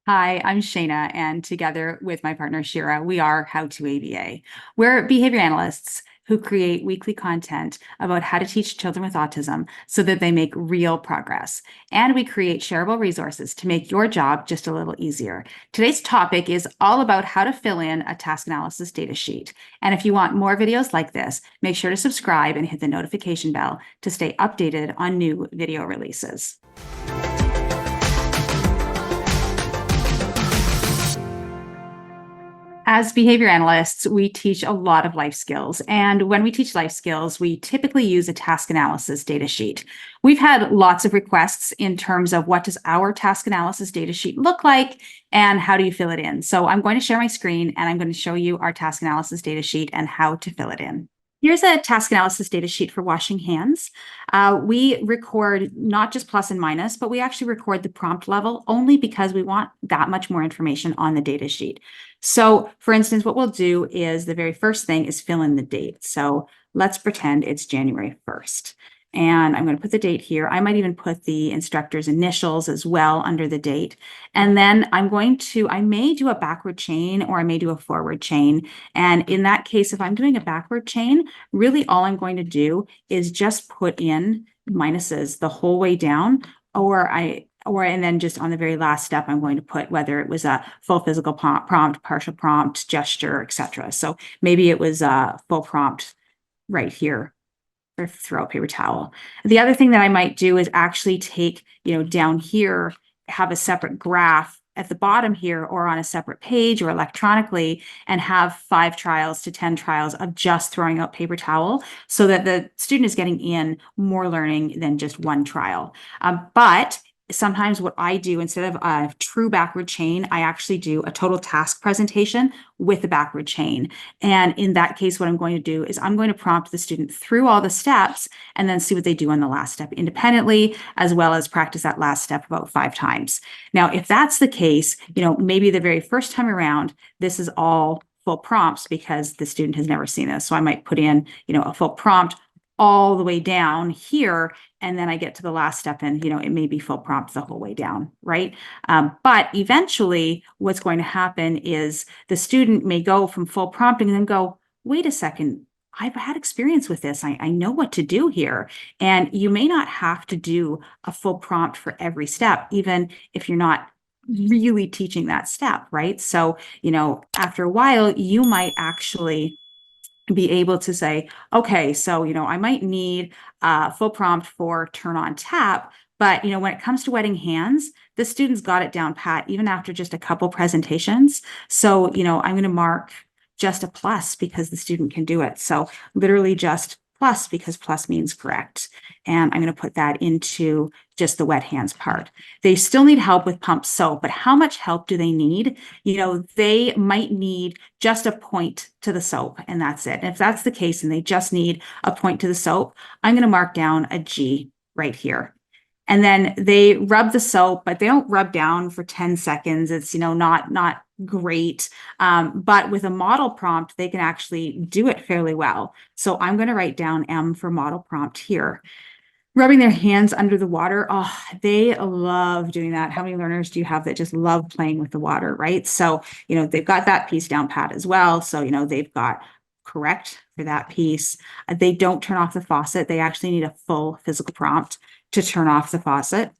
Hi, I'm Shayna, and together with my partner Shira, we are How to ABA. We're behavior analysts who create weekly content about how to teach children with autism so that they make real progress. And we create shareable resources to make your job just a little easier. Today's topic is all about how to fill in a task analysis data sheet. And if you want more videos like this, make sure to subscribe and hit the notification bell to stay updated on new video releases. As behavior analysts, we teach a lot of life skills. And when we teach life skills, we typically use a task analysis data sheet. We've had lots of requests in terms of what does our task analysis data sheet look like and how do you fill it in? So I'm going to share my screen and I'm going to show you our task analysis data sheet and how to fill it in. Here's a task analysis data sheet for washing hands. We record not just plus and minus, but we actually record the prompt level only because we want that much more information on the data sheet. So for instance, what we'll do is the very first thing is fill in the date. So let's pretend it's January 1st. And I'm going to put the date here. I might even put the instructor's initials as well under the date. And then I may do a backward chain or I may do a forward chain. And in that case, if I'm doing a backward chain, really all I'm going to do is just put in minuses the whole way down, and then just on the very last step, I'm going to put whether it was a full physical prompt, partial prompt, gesture, etc. So maybe it was a full prompt right here, or throw a paper towel. The other thing that I might do is actually take, down here, have a separate graph at the bottom here or on a separate page or electronically and have 5 trials to 10 trials of just throwing out paper towel so that the student is getting in more learning than just one trial. But sometimes what I do instead of a true backward chain, I actually do a total task presentation with a backward chain. And in that case, what I'm going to do is I'm going to prompt the student through all the steps and then see what they do on the last step independently, as well as practice that last step about 5 times. Now, if that's the case, maybe the very first time around, this is all full prompts because the student has never seen this. So I might put in, a full prompt all the way down here, and then I get to the last step and, it may be full prompt the whole way down, right? But eventually what's going to happen is the student may go from full prompting and then go, wait a second, I've had experience with this. I know what to do here. And you may not have to do a full prompt for every step, even if you're not really teaching that step, right? So, after a while, you might actually be able to say, okay, so, I might need a full prompt for turn on tap, but, when it comes to wetting hands, the students got it down pat, even after just a couple presentations. So, I'm going to mark just a plus because the student can do it. So literally just plus because plus means correct. And I'm going to put that into just the wet hands part. They still need help with pump soap, but how much help do they need? They might need just a point to the soap and that's it. And if that's the case and they just need a point to the soap, I'm going to mark down a G right here. And then they rub the soap, but they don't rub down for 10 seconds. It's, not great. But with a model prompt, they can actually do it fairly well. So I'm going to write down M for model prompt here. Rubbing their hands under the water. Oh, they love doing that. How many learners do you have that just love playing with the water, right? So, they've got that piece down pat as well. So, they've got correct for that piece. They don't turn off the faucet. They actually need a full physical prompt to turn off the faucet.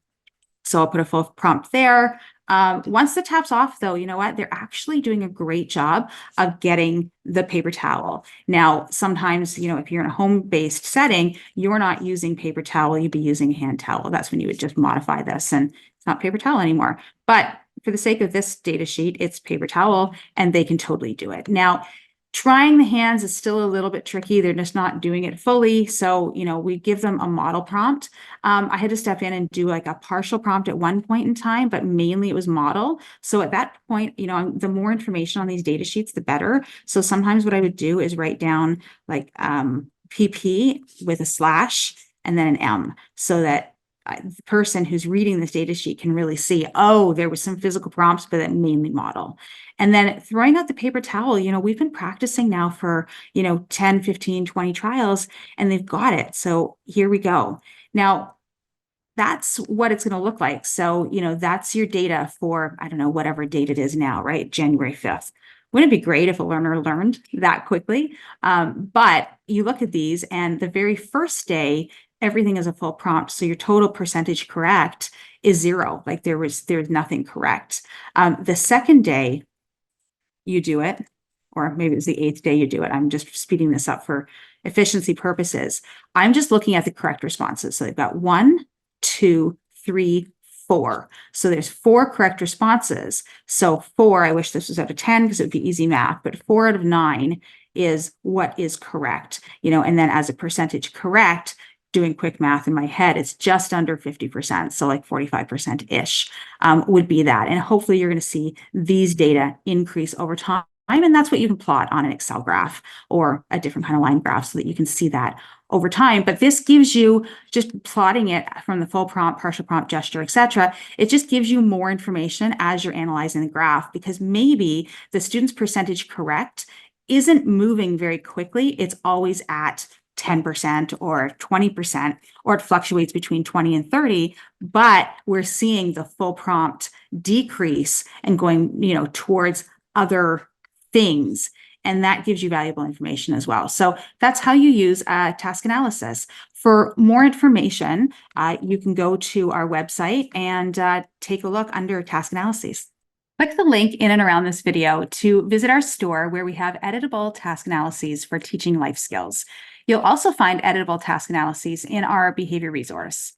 So I'll put a full prompt there. Once the tap's off, though, you know what? They're actually doing a great job of getting the paper towel. Now, sometimes, if you're in a home-based setting, you're not using paper towel, you'd be using a hand towel. That's when you would just modify this and it's not paper towel anymore. But for the sake of this data sheet, it's paper towel and they can totally do it. Now, trying the hands is still a little bit tricky. They're just not doing it fully. So, we give them a model prompt. I had to step in and do like a partial prompt at one point in time, but mainly it was model. So at that point, the more information on these data sheets, the better. So sometimes what I would do is write down like PP with a slash and then an M so that the person who's reading this data sheet can really see, oh, there was some physical prompts, but that mainly model. And then throwing out the paper towel, we've been practicing now for, 10, 15, 20 trials, and they've got it. So here we go. Now, that's what it's going to look like. So, that's your data for, I don't know, whatever date it is now, right? January 5th. Wouldn't it be great if a learner learned that quickly? But you look at these, and the very first day, everything is a full prompt. So your total percentage correct is 0. Like there's nothing correct. The second day you do it, or maybe it was the 8th day you do it. I'm just speeding this up for efficiency purposes. I'm just looking at the correct responses. So they've got 1, 2, 3, 4. So there's 4 correct responses. So 4, I wish this was out of 10 because it would be easy math, but 4 out of 9 is what is correct, and then as a percentage correct, doing quick math in my head, it's just under 50%. So like 45%-ish would be that. And hopefully you're going to see these data increase over time. And that's what you can plot on an Excel graph or a different kind of line graph so that you can see that over time. But this gives you, just plotting it from the full prompt, partial prompt, gesture, etc. It just gives you more information as you're analyzing the graph, because maybe the student's percentage correct isn't moving very quickly. It's always at 10% or 20%, or it fluctuates between 20 and 30, but we're seeing the full prompt decrease and going, towards other things. And that gives you valuable information as well. So that's how you use task analysis. For more information, you can go to our website and take a look under task analyses. Click the link in and around this video to visit our store where we have editable task analyses for teaching life skills. You'll also find editable task analyses in our behavior resource.